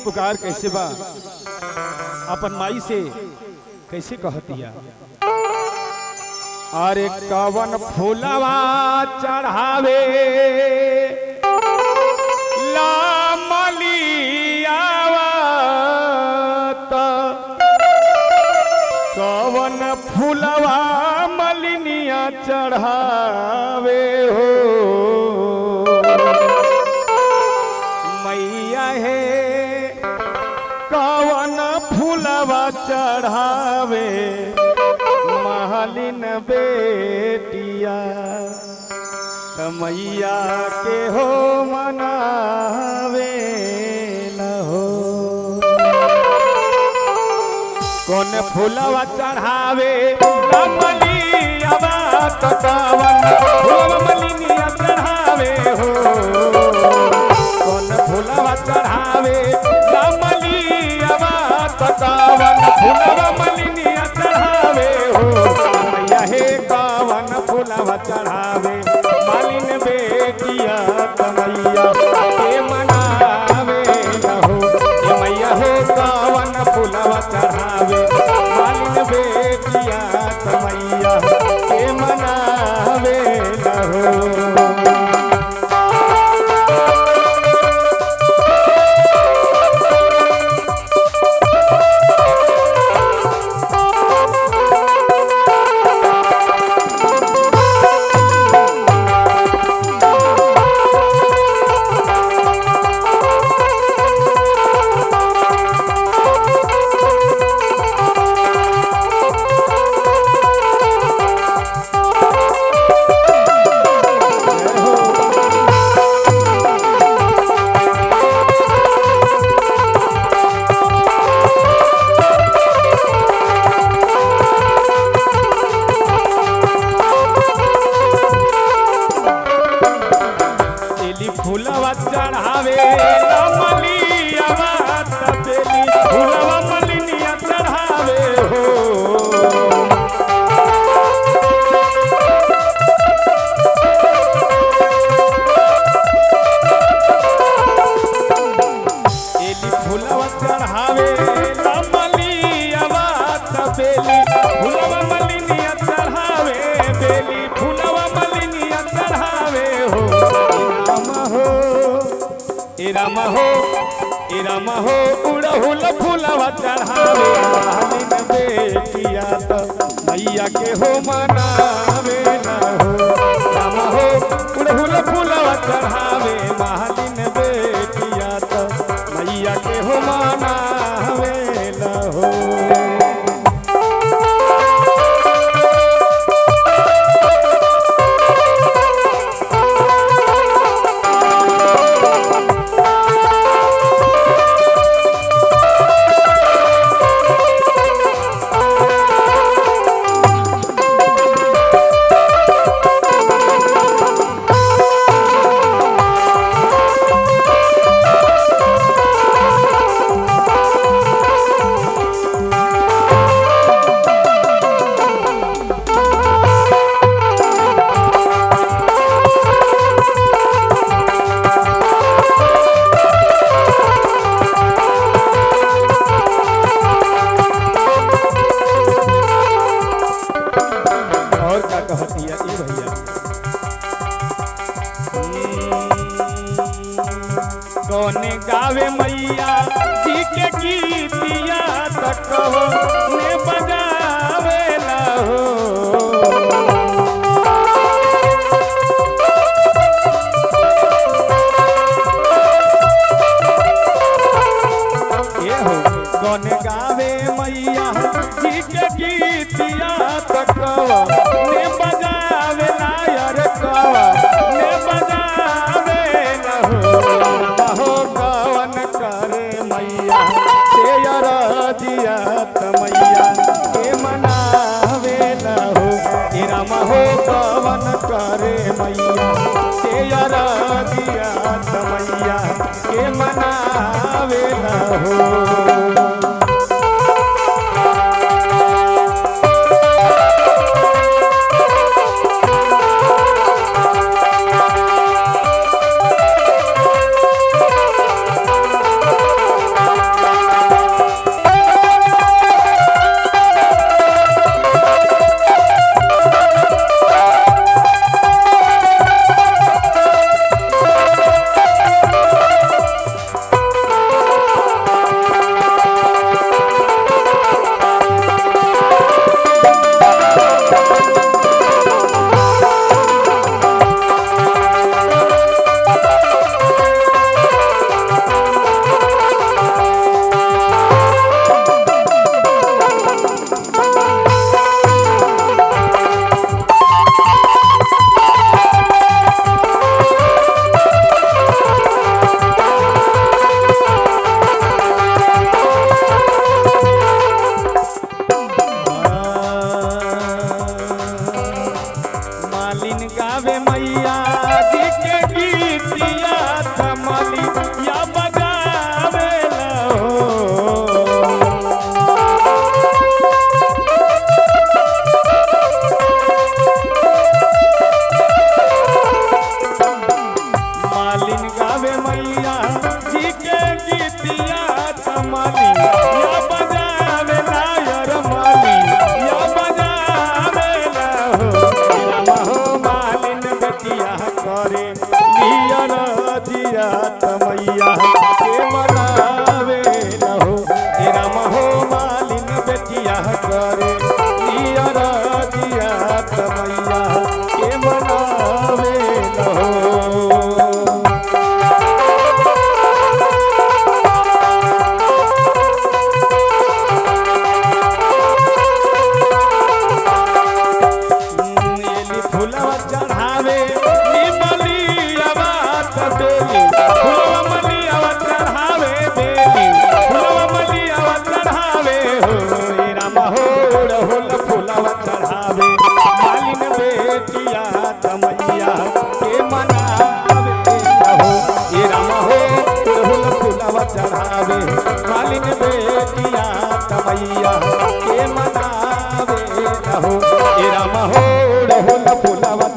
पुकार कैसे बा अपन माई से कैसे कहतिया। अरे कवन फूलवा चढ़ावे ला मलियावा कवन फूलवा मलिनिया चढ़ावे हो मैया हे कवन फूलवा चढ़ावे मालिन बेटिया मैया के हो मनावे न हो। कौन फूलवा चढ़ावे मलियावा कवन फूलवा मलिनिया चढ़ावे हो कौन फूलवा चढ़ावे मलियावा कवन फूलवा मलिनिया चढ़ावे हो मैया हे कवन फूलवा चढ़ावे मालिन बेटिया मैया के मनावे हो मैया हे कवन फूलवा चढ़ावे मालिन बेटिया मैया के मनावे हो। फूलवा चढ़ावे मलियावा तबेली फूलवा मलिनिया चढ़ावे हो एली फूलवा चढ़ावे मलियावा तबेली फूलवा मलिनिया चढ़ावे बेली फूलवा मलिनिया चढ़ावे हो राम हो उड़हुल फूलवा चढ़ावे मालिन बेटिया मैया के हो मनावे न हो राम हो उड़हुल फूलवा चढ़ावे मालिन बेटिया मैया के हो मनावे न हो। कौन गावे मैया जी के गीतिया तक ने बजावे ना हो ये हो कौन गावे मैया जी के गीतिया तक ने बजावे ना यार ने बजावे ना हो कवन करे मैया शेयर दिया मैया के मनावे न हो राम हो कवन करे मैया शेयर दिया मैया के मनावे न हो। हो ए रामा हो रहो न फुलावा